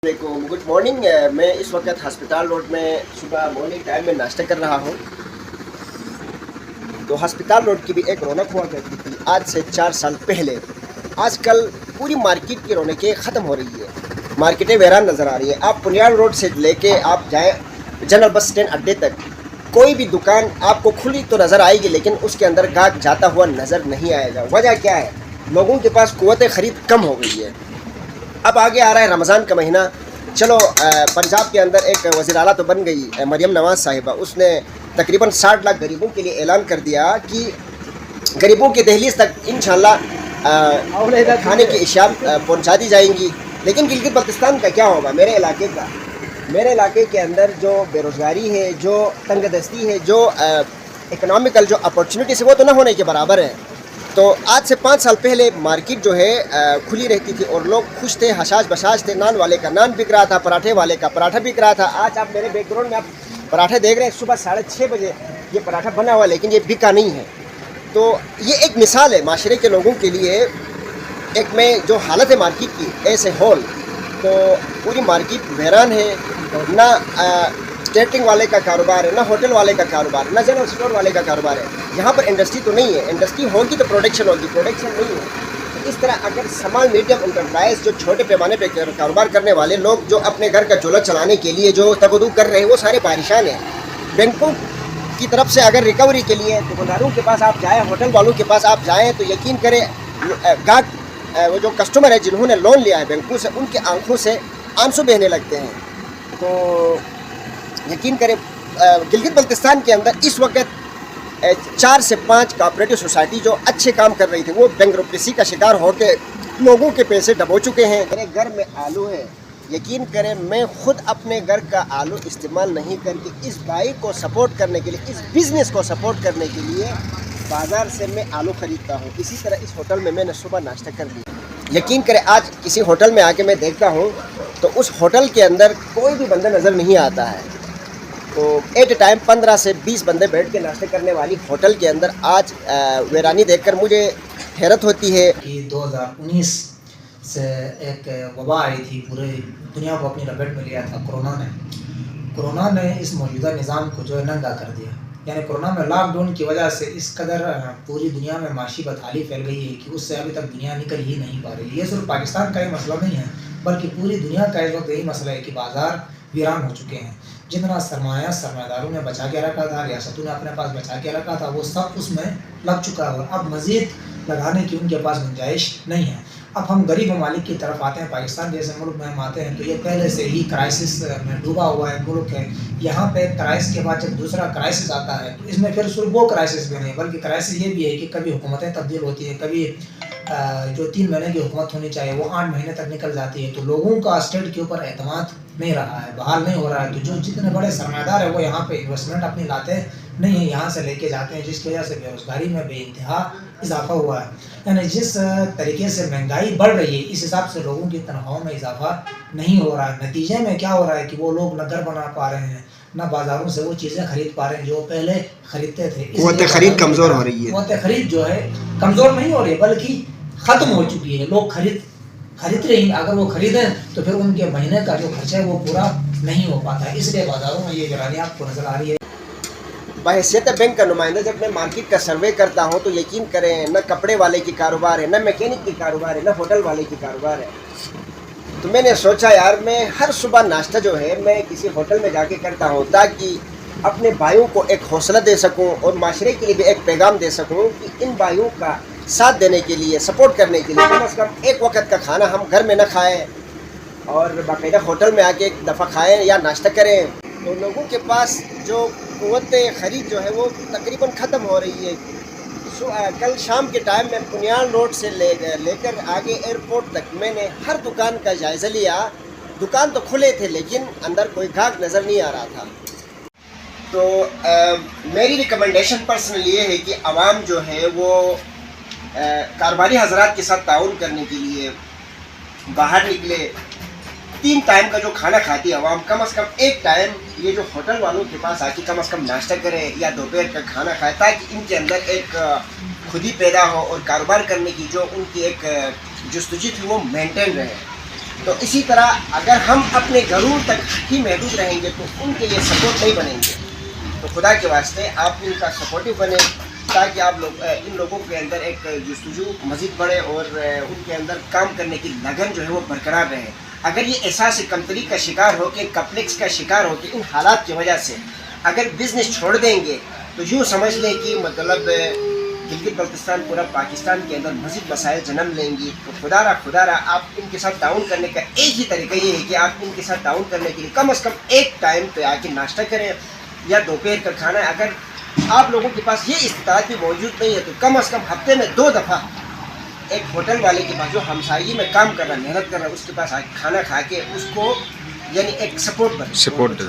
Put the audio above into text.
Good morning. मैं इस वक्त हस्पताल रोड में सुबह मॉर्निंग टाइम में नाश्ता कर रहा हूँ। तो हस्पताल रोड की भी एक रौनक हुआ करती थी आज से 4 साल पहले। आजकल पूरी मार्केट की रौनकें ख़त्म हो रही है, मार्केटें वैरान नज़र आ रही है। आप पुनियाल रोड से लेके आप जाएँ जनरल बस स्टैंड अड्डे तक, कोई भी दुकान आपको खुली तो नज़र आएगी, लेकिन उसके अंदर गाहक जाता हुआ नज़र नहीं आएगा। वजह क्या है? लोगों के पास क़ुव्वत ख़रीद कम हो गई है। अब आगे आ रहा है रमज़ान का महीना। चलो पंजाब के अंदर एक वज़ीर आला तो बन गई मरियम नवाज़ साहिबा। उसने तकरीबन 60 लाख गरीबों के लिए ऐलान कर दिया कि गरीबों के दहलीज तक इंशाअल्लाह खाने की अशिया पहुंचा दी जाएंगी। लेकिन गिलगित बल्तिस्तान का क्या होगा? मेरे इलाके के अंदर जो बेरोज़गारी है, जो तंगदस्ती है, जो इकनॉमिकल जो अपॉर्चुनिटीज़ है, वो तो ना होने के बराबर है। तो आज से 5 साल पहले मार्केट जो है खुली रहती थी और लोग खुश थे, हशाश बशाश थे। नान वाले का नान बिक रहा था, पराठे वाले का पराठा बिक रहा था। आज आप मेरे बैकग्राउंड में आप पराठे देख रहे हैं, सुबह 6:30 बजे ये पराठा बना हुआ, लेकिन ये बिका नहीं है। तो ये एक मिसाल है माशरे के लोगों के लिए। एक में जो हालत है मार्केट की ऐसे होल, तो पूरी मार्केट वैरान है। ना कैटरिंग वाले का कारोबार है, ना होटल वाले का कारोबार, ना जनरल स्टोर वाले का कारोबार है। यहाँ पर इंडस्ट्री तो नहीं है। इंडस्ट्री होगी तो प्रोडक्शन होगी, प्रोडक्शन नहीं है। तो इस तरह अगर स्मॉल मीडियम इंटरप्राइज, जो छोटे पैमाने पे कारोबार करने वाले लोग, जो अपने घर का चूल्हा चलाने के लिए जो तगदू कर रहे हैं, वो सारे परेशान हैं। बैंकों की तरफ से अगर रिकवरी के लिए दुकानदारों के पास आप जाएँ, होटल वालों के पास आप जाएँ, तो यकीन करें गाहक वो जो कस्टमर है जिन्होंने लोन लिया है बैंकों से, उनके आंखों से आंसू बहने लगते हैं। तो यकीन करें गिलगित बल्तिस्तान के अंदर इस वक्त 4 से 5 कोऑपरेटिव सोसाइटी जो अच्छे काम कर रही थी, वो बैंकरप्सी का शिकार होकर लोगों के पैसे डबो चुके हैं। मेरे घर में आलू है, यकीन करें मैं खुद अपने घर का आलू इस्तेमाल नहीं करके इस भाई को सपोर्ट करने के लिए, इस बिज़नेस को सपोर्ट करने के लिए बाज़ार से मैं आलू ख़रीदता हूँ। इसी तरह इस होटल में मैंने सुबह नाश्ता कर लिया। यकीन करें आज किसी होटल में आके मैं देखता हूँ तो उस होटल के अंदर कोई भी बंदा नज़र नहीं आता है। तो एट ए टाइम 15 से 20 बंदे बैठ के नाश्ते करने वाली होटल के अंदर आज वीरानी देखकर मुझे हैरत होती है कि 2019 से एक वबा आई थी, पूरे दुनिया को अपनी लपेट में लिया था कोरोना ने इस मौजूदा निज़ाम को जो है नंगा कर दिया। यानी कोरोना में लॉकडाउन की वजह से इस कदर पूरी दुनिया में माशी बदहाली फैल गई है कि उससे अभी तक दुनिया निकल ही नहीं पा रही। ये सिर्फ पाकिस्तान का ही मसला नहीं है, बल्कि पूरी दुनिया का इस वक्त यही मसला है कि बाज़ार वीरान हो चुके हैं। जितना सरमायादारों ने बचा के रखा था, रियासतों ने अपने पास बचा के रखा था, वो सब उसमें लग चुका है और अब मज़ीद लगाने की उनके पास गुंजाइश नहीं है। अब हम गरीब ममालिक की तरफ आते हैं, पाकिस्तान जैसे मुल्क में हम आते हैं तो ये पहले से ही क्राइसिस में डूबा हुआ है मुल्क है। यहाँ पे क्राइसिस के बाद जब दूसरा क्राइसिस आता है तो इसमें फिर सिर्फ वो क्राइसिस भी नहीं, बल्कि क्राइसिस ये भी है कि कभी हुकूमतें तब्दील होती हैं, कभी जो 3 महीने की हुकूमत होनी चाहिए वो 8 महीने तक निकल जाती है। तो लोगों का स्टेट के ऊपर एतमाद नहीं रहा है, बहाल नहीं हो रहा है। तो जो जितने बड़े सरमायादार है वो यहाँ पे इन्वेस्टमेंट अपनी लाते नहीं है, यहाँ से लेके जाते हैं, जिसकी वजह से बेरोज़गारी में बेइंतहा इजाफा हुआ है। यानी जिस तरीके से महंगाई बढ़ रही है, इस हिसाब से लोगों की तनख्वाहों में इजाफा नहीं हो रहा है। नतीजे में क्या हो रहा है कि वो लोग न घर बना पा रहे हैं, ना बाज़ारों से वो चीज़ें खरीद पा रहे हैं जो पहले खरीदते थे। क़ुव्वत ख़रीद कमज़ोर हो रही है। क़ुव्वत ख़रीद जो है कमज़ोर नहीं हो रही, बल्कि ख़त्म हो चुकी है। लोग खरीद रहे हैं, अगर वो खरीदें तो फिर उनके महीने का जो खर्चा है वो पूरा नहीं हो पाता है। इसलिए बाज़ारों में ये गिरानी आपको नज़र आ रही है। बहैसियत बैंक का नुमाइंदा जब मैं मार्केट का सर्वे करता हूँ तो यकीन करें न कपड़े वाले की कारोबार है, न मैकेनिक की कारोबार है, न होटल वाले की कारोबार है। तो मैंने सोचा यार मैं हर सुबह नाश्ता जो है मैं किसी होटल में जाके करता हूँ, ताकि अपने भाइयों को एक हौसला दे सकूँ और माशरे के लिए भी एक पैगाम दे सकूँ कि इन भाइयों का साथ देने के लिए, सपोर्ट करने के लिए कम अज़ कम एक वक्त का खाना हम घर में न खाएँ और बाकायदा होटल में आके एक दफ़ा खाएँ या नाश्ता करें। तो लोगों के पास जो क़ुव्वत ख़रीद जो है वो तकरीबन ख़त्म हो रही है। कल शाम के टाइम में पुनियाल रोड से लेकर आगे एयरपोर्ट तक मैंने हर दुकान का जायज़ा लिया। दुकान तो खुले थे लेकिन अंदर कोई गाहक नज़र नहीं आ रहा था। तो मेरी रिकमेंडेशन पर्सनल ये है कि आवाम जो है वो कारोबारी हजरात के साथ ताउन करने के लिए बाहर निकले। 3 टाइम का जो खाना खाती है आवाम, कम अज़ कम एक टाइम ये जो होटल वालों के पास आके कम अज़ कम नाश्ता करें या दोपहर का खाना खाएं, ताकि इनके अंदर एक खुदी पैदा हो और कारोबार करने की जो उनकी एक जस्तुजी थी वो मेंटेन रहे। تو اسی طرح اگر ہم اپنے گھروں تک ہی محدود رہیں گے تو ان کے لیے سپورٹ نہیں بنیں گے. تو خدا کے واسطے آپ ان کا سپورٹو بنیں تاکہ آپ لوگ ان لوگوں کے اندر ایک جستجو مزید بڑھے اور ان کے اندر کام کرنے کی لگن جو ہے وہ برقرار رہے. اگر یہ احساس کمتری کا شکار ہو کے کمپلیکس کا شکار ہو کے ان حالات کی وجہ سے اگر بزنس چھوڑ دیں گے تو یوں سمجھ لیں کہ مطلب گلگت بلتستان پورا پاکستان کے اندر مزید مسائل جنم لیں گی. تو خدا را آپ ان کے ساتھ تعاون کرنے کا ایک ہی طریقہ یہ ہے کہ آپ ان کے ساتھ تعاون کرنے کے لیے کم از کم ایک ٹائم پہ آ کے ناشتہ کریں یا دوپہر کا کھانا. اگر آپ لوگوں کے پاس یہ استطاعت بھی موجود نہیں ہے تو کم از کم ہفتے میں 2 دفعہ ایک ہوٹل والے کے پاس جو ہمسائی میں کام کر رہا ہے محنت کر رہا ہے اس کے پاس آ کے کھانا کھا کے اس کو یعنی ایک سپورٹ سپورٹ